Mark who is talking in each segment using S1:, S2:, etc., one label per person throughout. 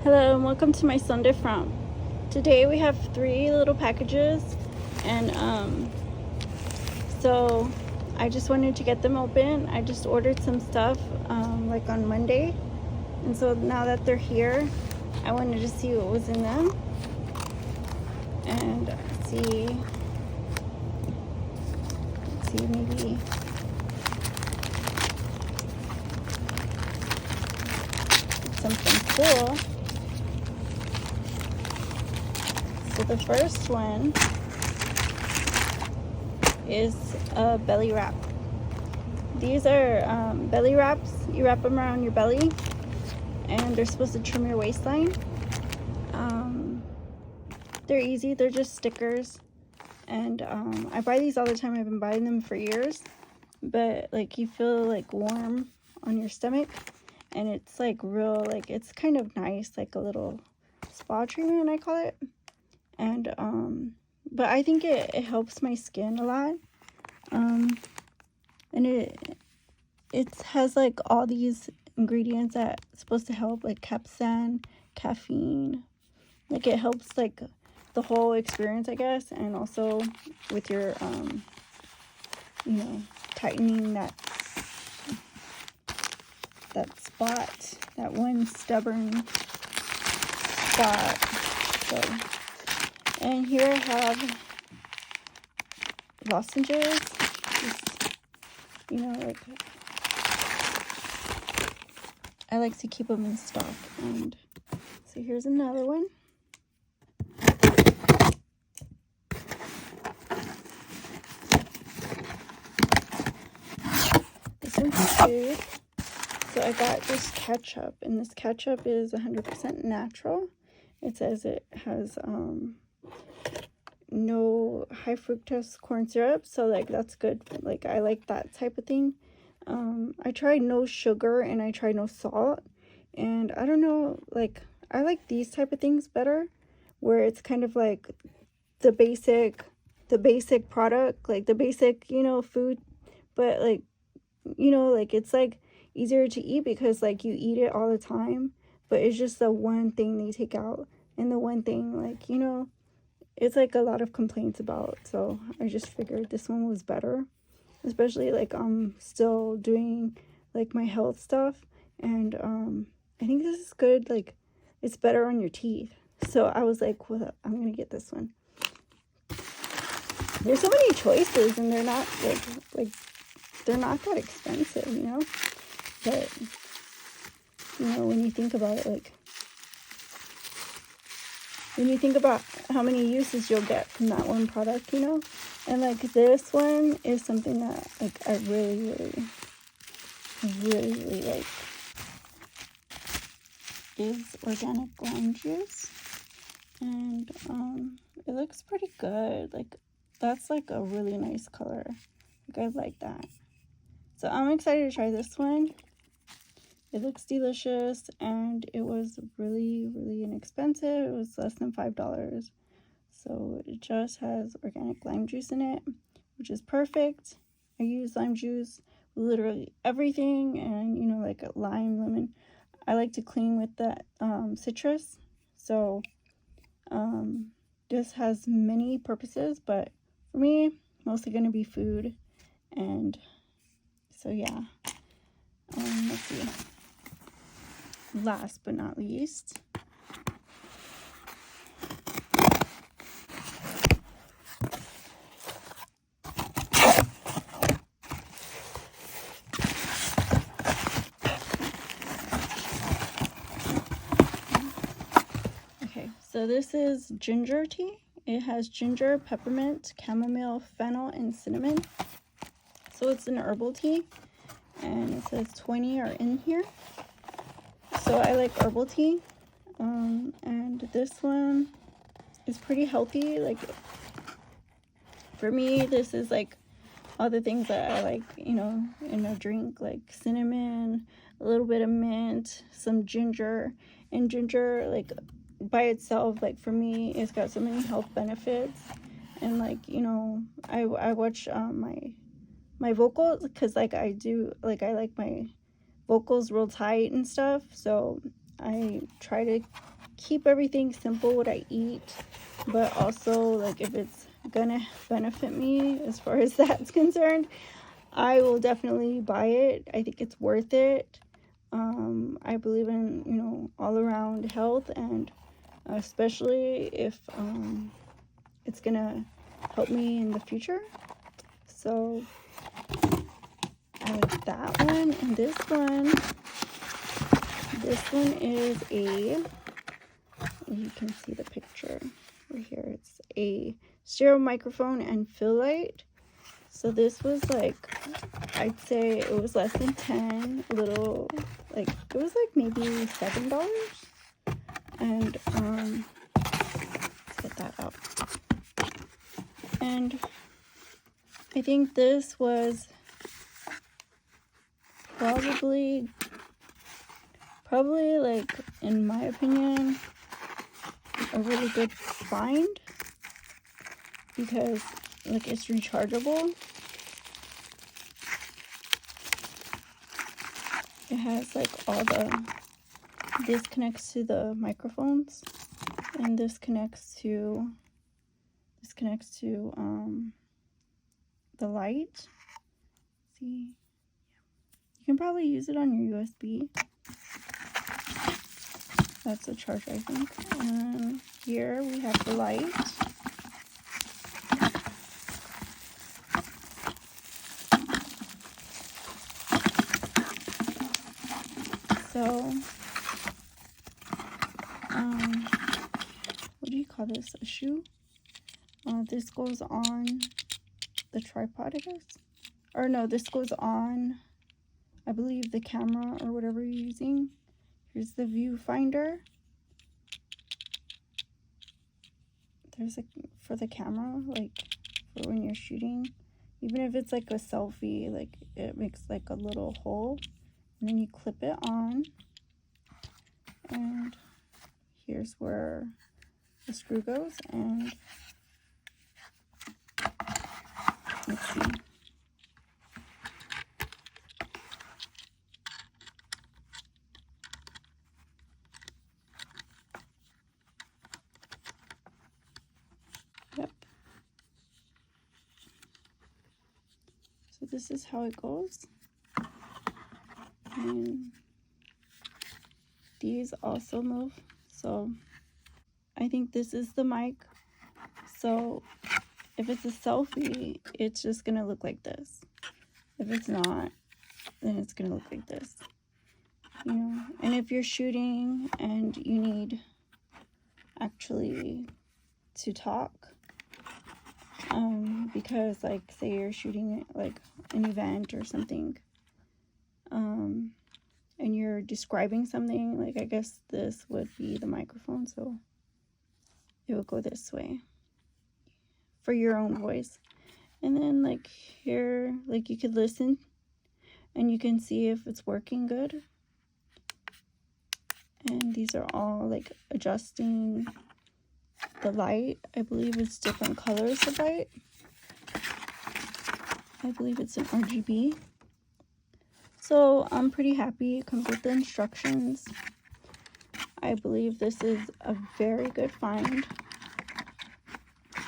S1: Hello and welcome to my Sunday From. Today we have 3 little packages, and so I just wanted to get them open. I just ordered some stuff like on Monday, and so now that they're here, I wanted to see what was in them and see maybe something cool. So the first one is a belly wrap. These are belly wraps. You wrap them around your belly, and they're supposed to trim your waistline. They're easy. They're just stickers, and I buy these all the time. I've been buying them for years, but like you feel like warm on your stomach, and it's like real, like it's kind of nice, like a little spa treatment, I call it. And but I think it helps my skin a lot. And it has like all these ingredients that's supposed to help, like capsaicin, caffeine. Like it helps like the whole experience, I guess, and also with your tightening that spot, that one stubborn spot. So, and here I have lozenges. Just, like I like to keep them in stock. And so here's another one. This one's food. So I got this ketchup, and this ketchup is 100% natural. It says it has no high fructose corn syrup, so like that's good. Like I like that type of thing. I tried no sugar and I tried no salt, and I don't know, like I like these type of things better, where it's kind of like the basic product, like the basic food, but like like it's like easier to eat because like you eat it all the time, but it's just the one thing they take out, and the one thing, like it's like a lot of complaints about. So I just figured this one was better, especially like I'm still doing like my health stuff, and I think this is good. Like it's better on your teeth, so I was like, well, I'm gonna get this one. There's so many choices, and they're not like they're not that expensive, but when you think about it, like when you think about how many uses you'll get from that one product, and like this one is something that like I really like, is organic lime juice, and it looks pretty good. Like that's like a really nice color. Like I like that. So I'm excited to try this one. It looks delicious, and it was really inexpensive. It was less than $5. So it just has organic lime juice in it, which is perfect. I use lime juice with literally everything, and like a lime, lemon. I like to clean with that citrus. So this has many purposes, but for me, mostly going to be food. And so yeah, let's see. Last but not least, okay, so this is ginger tea. It has ginger, peppermint, chamomile, fennel, and cinnamon. So it's an herbal tea, and it says 20 are in here. So I like herbal tea, and this one is pretty healthy. Like for me, this is like all the things that I like, in a drink, like cinnamon, a little bit of mint, some ginger. And ginger, like by itself, like for me, it's got so many health benefits. And like I watch my vocals, because like I like my vocals real tight and stuff, so I try to keep everything simple what I eat, but also like if it's gonna benefit me as far as that's concerned, I will definitely buy it. I think it's worth it. I believe in, you know, all around health, and especially if it's gonna help me in the future. So I like that one. And this one is a, you can see the picture right here, it's a stereo microphone and fill light. So this was like, I'd say it was less than 10, a little, like, it was like maybe $7. And let's get that out. And I think this was probably like, in my opinion, a really good find, because like it's rechargeable. It has like all the, this connects to the microphones, and this connects to the light. See, you can probably use it on your USB. That's a charger, I think. And here we have the light. So, what do you call this? A shoe? This goes on the tripod, I guess. Or no, this goes on, I believe, the camera or whatever you're using. Here's the viewfinder. There's like for the camera, like for when you're shooting. Even if it's like a selfie, like it makes like a little hole. And then you clip it on. And here's where the screw goes. And let's see. Yep. So this is how it goes. And these also move. So I think this is the mic. So if it's a selfie, it's just gonna look like this. If it's not, then it's gonna look like this. You know, and if you're shooting and you need actually to talk, because like say you're shooting like an event or something, and you're describing something, like I guess this would be the microphone, so it would go this way for your own voice. And then like here, like you could listen and you can see if it's working good. And these are all like adjusting the light. I believe it's different colors of light. I believe it's an RGB. So I'm pretty happy. It comes with the instructions. I believe this is a very good find.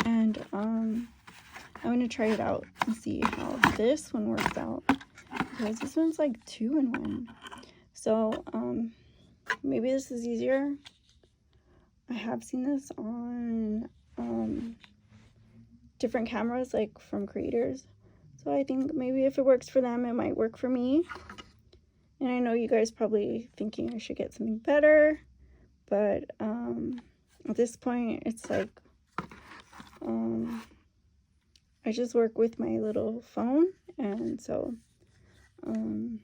S1: And I'm going to try it out and see how this one works out. Because this one's like 2-in-1. So maybe this is easier. I have seen this on different cameras, like from creators. So I think maybe if it works for them, it might work for me. And I know you guys probably thinking I should get something better. But at this point, it's like I just work with my little phone. And so I'm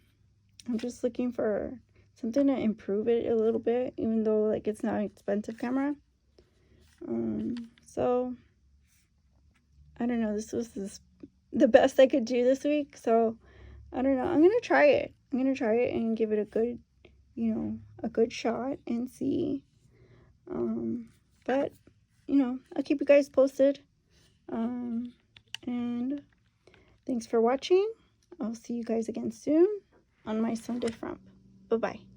S1: just looking for something to improve it a little bit, even though like it's not an expensive camera. So I don't know, this was the best I could do this week, so I don't know, I'm gonna try it and give it a good, you know, a good shot and see. But you know, I'll keep you guys posted. And thanks for watching. I'll see you guys again soon on my Sunday Frump. Bye bye.